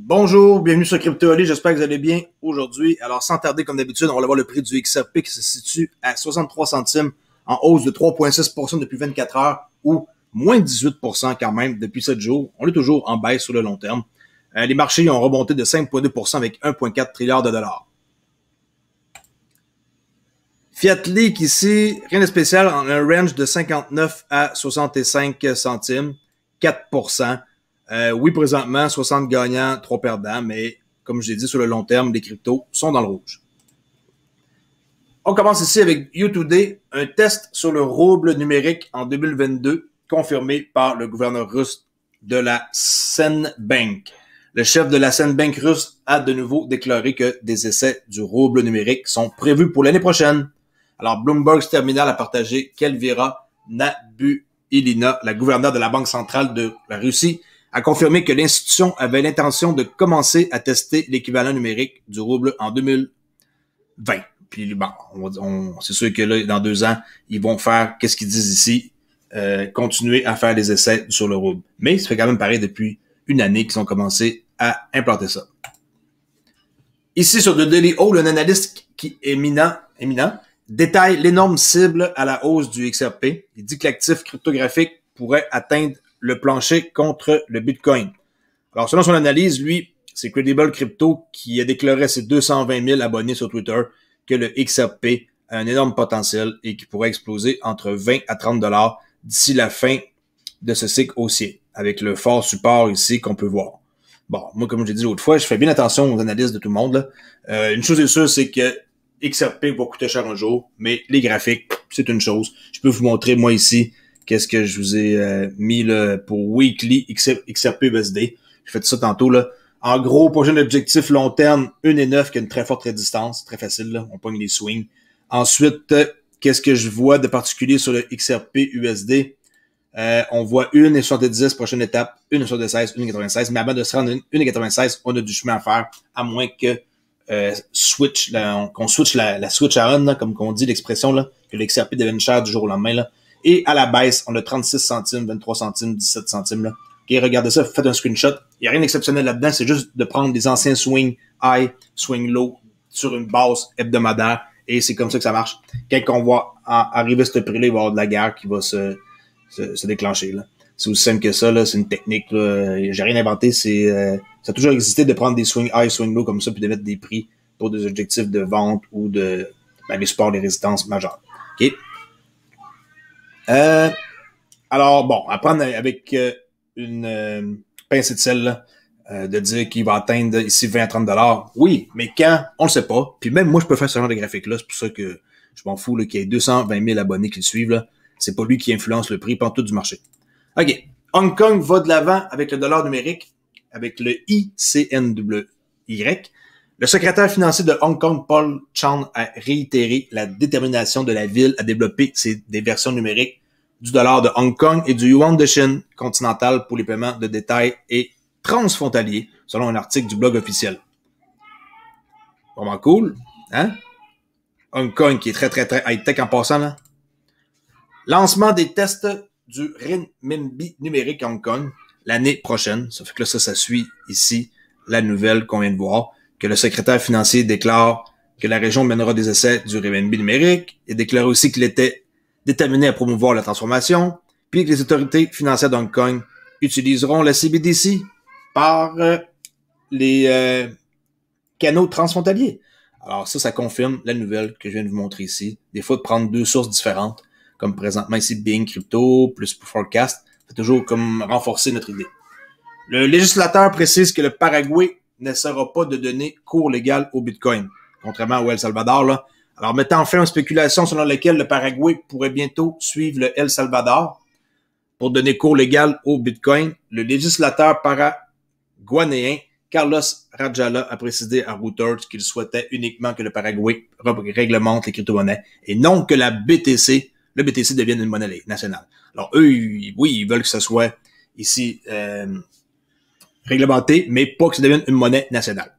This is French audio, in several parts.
Bonjour, bienvenue sur Crypto-Oli, j'espère que vous allez bien aujourd'hui. Alors sans tarder, comme d'habitude, on va aller voir le prix du XRP qui se situe à 63 centimes, en hausse de 3,6% depuis 24 heures ou moins 18% quand même depuis 7 jours. On est toujours en baisse sur le long terme. Les marchés ont remonté de 5,2% avec 1,4 trilliard de dollars. Fiat Leak ici, rien de spécial, en un range de 59 à 65 centimes, 4%. Oui, présentement, 60 gagnants, 3 perdants, mais comme je l'ai dit, sur le long terme, les cryptos sont dans le rouge. On commence ici avec U2D, un test sur le rouble numérique en 2022, confirmé par le gouverneur russe de la Senbank. Le chef de la Senbank russe a de nouveau déclaré que des essais du rouble numérique sont prévus pour l'année prochaine. Alors, Bloomberg's Terminal a partagé qu'Elvira Nabiullina, la gouverneure de la Banque centrale de la Russie, a confirmé que l'institution avait l'intention de commencer à tester l'équivalent numérique du rouble en 2020. Puis bon, c'est sûr que là, dans 2 ans, ils vont faire, qu'est-ce qu'ils disent ici, continuer à faire des essais sur le rouble. Mais ça fait quand même pareil depuis une année qu'ils ont commencé à implanter ça. Ici, sur The Daily Hall, un analyste qui est éminent, détaille l'énorme cible à la hausse du XRP. Il dit que l'actif cryptographique pourrait atteindre le plancher contre le Bitcoin. Alors, selon son analyse, lui, c'est Credible Crypto qui a déclaré à ses 220 000 abonnés sur Twitter que le XRP a un énorme potentiel et qui pourrait exploser entre 20 à 30 dollars d'ici la fin de ce cycle haussier, avec le fort support ici qu'on peut voir. Bon, moi, comme je l'ai dit l'autre fois, je fais bien attention aux analyses de tout le monde, là. Une chose est sûre, c'est que XRP va coûter cher un jour, mais les graphiques, c'est une chose. Je peux vous montrer, moi, ici, qu'est-ce que je vous ai mis là, pour Weekly XRP USD. Je fais ça tantôt, là. En gros, prochain objectif long terme, 1,9 qui a une très forte résistance. Très facile, là. On pogne les swings. Ensuite, qu'est-ce que je vois de particulier sur le XRP USD? On voit 1,70 prochaine étape, 1,76, 1,96. Mais avant de se rendre à 1,96, on a du chemin à faire, à moins que qu'on switch la switch à on, là, comme qu'on dit l'expression, là, que le XRP devienne cher du jour au lendemain, là. Et à la baisse, on a 36 centimes, 23 centimes, 17 centimes, là. OK, regardez ça, faites un screenshot. Il n'y a rien d'exceptionnel là-dedans, c'est juste de prendre des anciens swing high, swing low sur une base hebdomadaire, et c'est comme ça que ça marche. Quand on voit arriver à ce prix-là, il va y avoir de la guerre qui va se déclencher, là. C'est aussi simple que ça, là, c'est une technique, là. J'ai rien inventé, ça a toujours existé de prendre des swing high, swing low comme ça, puis de mettre des prix pour des objectifs de vente ou de les supports, les résistances majeures. OK? Alors, bon, à prendre avec une pincée de sel, là, de dire qu'il va atteindre ici 20 à 30 dollars. Oui, mais quand, on le sait pas. Puis même moi, je peux faire ce genre de graphique-là. C'est pour ça que je m'en fous qu'il y ait 220 000 abonnés qui le suivent, là. C'est pas lui qui influence le prix pantoute du marché. OK. Hong Kong va de l'avant avec le dollar numérique, avec le ICNWY. Le secrétaire financier de Hong Kong, Paul Chan, a réitéré la détermination de la ville à développer des versions numériques du dollar de Hong Kong et du yuan de Chine continental pour les paiements de détail et transfrontaliers, selon un article du blog officiel. Vraiment cool, hein? Hong Kong qui est très, très, très high-tech en passant, là. Lancement des tests du renminbi numérique à Hong Kong l'année prochaine. Ça fait que là, ça suit ici la nouvelle qu'on vient de voir, que le secrétaire financier déclare que la région mènera des essais du renminbi numérique et déclare aussi qu'il était déterminé à promouvoir la transformation, puis que les autorités financières d'Hong Kong utiliseront la CBDC par les canaux transfrontaliers. Alors ça confirme la nouvelle que je viens de vous montrer ici. Des fois, de prendre 2 sources différentes, comme présentement ici Bing Crypto, plus Forecast, c'est toujours comme renforcer notre idée. Le législateur précise que le Paraguay n'essaiera pas de donner cours légal au Bitcoin, contrairement au El Salvador, là. Alors, mettant fin aux spéculations selon lesquelles le Paraguay pourrait bientôt suivre le El Salvador pour donner cours légal au Bitcoin, le législateur paraguanéen Carlos Rajala a précisé à Reuters qu'il souhaitait uniquement que le Paraguay réglemente les crypto-monnaies et non que le BTC devienne une monnaie nationale. Alors, eux, oui, ils veulent que ce soit ici réglementé, mais pas que ça devienne une monnaie nationale.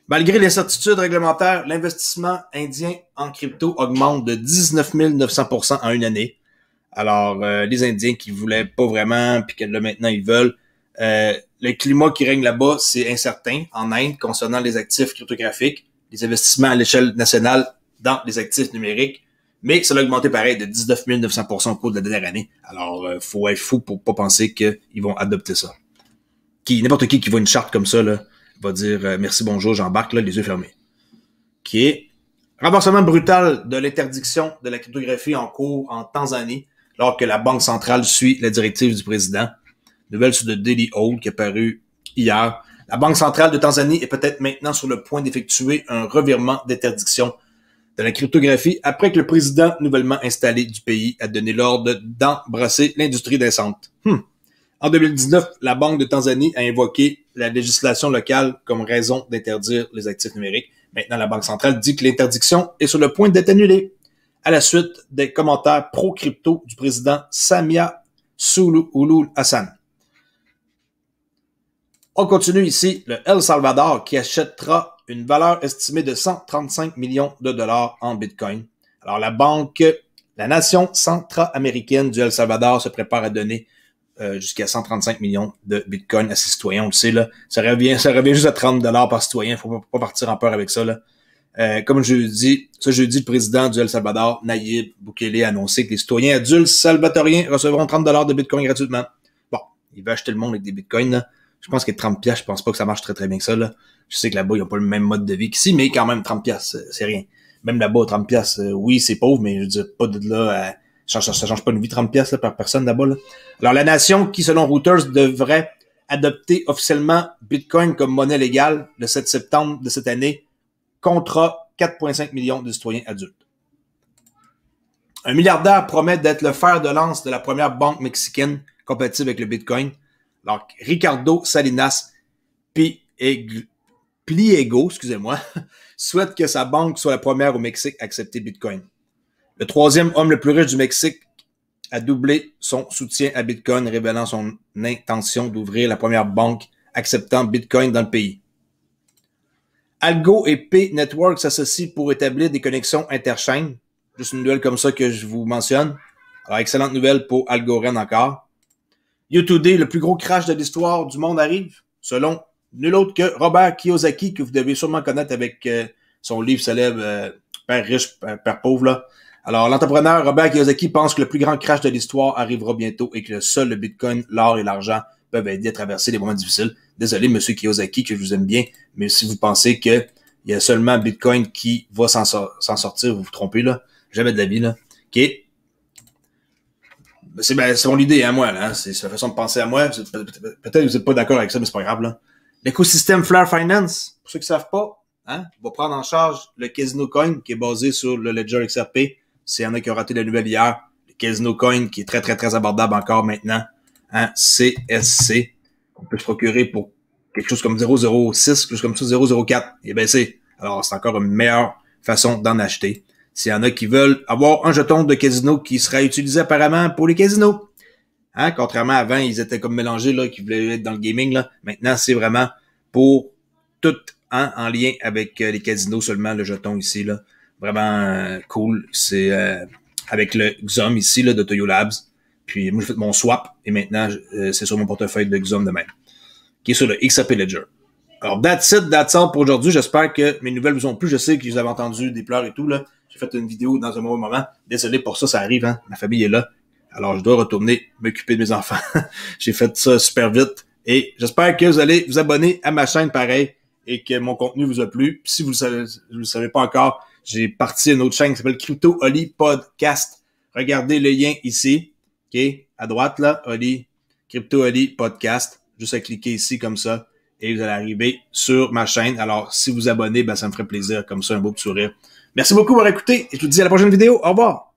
Malgré l'incertitude réglementaire, l'investissement indien en crypto augmente de 19 900% en une année. Alors, les Indiens qui voulaient pas vraiment, puis que là maintenant ils veulent, Le climat qui règne là-bas, c'est incertain en Inde concernant les actifs cryptographiques, les investissements à l'échelle nationale dans les actifs numériques, mais ça a augmenté pareil de 19 900% au cours de la dernière année. Alors, faut être fou pour pas penser qu'ils vont adopter ça. N'importe qui voit une charte comme ça, là, va dire merci, bonjour, j'embarque, là, les yeux fermés. Qui est renversement brutal de l'interdiction de la cryptographie en cours en Tanzanie, alors que la Banque centrale suit la directive du président. Nouvelle sur le Daily Owl qui est paru hier. La Banque centrale de Tanzanie est peut-être maintenant sur le point d'effectuer un revirement d'interdiction de la cryptographie après que le président nouvellement installé du pays a donné l'ordre d'embrasser l'industrie naissante. En 2019, la Banque de Tanzanie a invoqué la législation locale comme raison d'interdire les actifs numériques. Maintenant, la Banque centrale dit que l'interdiction est sur le point d'être annulée à la suite des commentaires pro-crypto du président Samia Suluhu Hassan. On continue ici, le El Salvador qui achètera une valeur estimée de 135 millions de dollars en Bitcoin. Alors, la nation centra-américaine du El Salvador se prépare à donner jusqu'à 135 millions de Bitcoin à ses citoyens. On le sait, là. Ça revient juste à 30 dollars par citoyen. Faut pas partir en peur avec ça, là. Comme je dis, ce jeudi, le président du El Salvador, Nayib Bukele, a annoncé que les citoyens adultes salvatoriens recevront 30 dollars de Bitcoin gratuitement. Bon, il va acheter le monde avec des Bitcoins, là. Je pense que 30 piastres, je pense pas que ça marche très très bien que ça, là. Je sais que là-bas, ils n'ont pas le même mode de vie qu'ici, mais quand même, 30 piastres, c'est rien. Même là-bas, 30 piastres, oui, c'est pauvre, mais je veux dire, pas de là ça change pas une vie 30 piastres, là, par personne là-bas, là. Alors, la nation qui, selon Reuters, devrait adopter officiellement Bitcoin comme monnaie légale le 7 septembre de cette année, comptera 4,5 millions de citoyens adultes. Un milliardaire promet d'être le fer de lance de la première banque mexicaine compatible avec le Bitcoin. Alors, Ricardo Salinas Pliego, souhaite que sa banque soit la première au Mexique à accepter Bitcoin. Le troisième homme le plus riche du Mexique a doublé son soutien à Bitcoin, révélant son intention d'ouvrir la première banque acceptant Bitcoin dans le pays. Algo et P-Network s'associent pour établir des connexions interchaînes. Juste une nouvelle comme ça que je vous mentionne. Alors, excellente nouvelle pour Algorand encore. U2D, le plus gros crash de l'histoire du monde arrive, selon nul autre que Robert Kiyosaki, que vous devez sûrement connaître avec son livre célèbre Père riche, Père pauvre, là. Alors, l'entrepreneur Robert Kiyosaki pense que le plus grand crash de l'histoire arrivera bientôt et que seul le Bitcoin, l'or et l'argent peuvent aider à traverser les moments difficiles. Désolé, monsieur Kiyosaki, que je vous aime bien, mais si vous pensez que il y a seulement Bitcoin qui va s'en sortir, vous vous trompez, là. Jamais de la vie, là. OK. C'est mon idée, hein, moi, là. C'est la façon de penser à moi. Peut-être que vous n'êtes pas d'accord avec ça, mais c'est pas grave, là. L'écosystème Flare Finance, pour ceux qui ne savent pas, hein, va prendre en charge le Casino Coin, qui est basé sur le Ledger XRP. S'il y en a qui ont raté la nouvelle hier, le Casino Coin, qui est très, très, très abordable encore maintenant, hein, CSC, on peut se procurer pour quelque chose comme 0,06, quelque chose comme ça, 0,04. Il est baissé. Alors, c'est encore une meilleure façon d'en acheter. S'il y en a qui veulent avoir un jeton de casino qui sera utilisé apparemment pour les casinos. Hein, contrairement à avant, ils étaient comme mélangés, là, qui voulaient être dans le gaming, là. Maintenant, c'est vraiment pour tout, hein, en lien avec les casinos seulement, le jeton ici, là. Vraiment cool. C'est avec le XOM ici, là, de Toyo Labs. Puis moi, j'ai fait mon swap et maintenant, c'est sur mon portefeuille de XOM de même, qui est sur le XRP Ledger. Alors, that's all pour aujourd'hui. J'espère que mes nouvelles vous ont plu. Je sais que vous avez entendu des pleurs et tout, là. J'ai fait une vidéo dans un mauvais moment. Désolé pour ça, ça arrive, hein. Ma famille est là. Alors, je dois retourner m'occuper de mes enfants. J'ai fait ça super vite. Et j'espère que vous allez vous abonner à ma chaîne pareil et que mon contenu vous a plu. Puis si vous le savez pas encore, j'ai parti une autre chaîne qui s'appelle Crypto Oli Podcast. Regardez le lien ici. OK? À droite, là, Oli. Crypto Oli Podcast. Juste à cliquer ici comme ça. Et vous allez arriver sur ma chaîne. Alors, si vous abonnez, ben, ça me ferait plaisir. Comme ça, un beau petit sourire. Merci beaucoup pour écouter. Et je vous dis à la prochaine vidéo. Au revoir.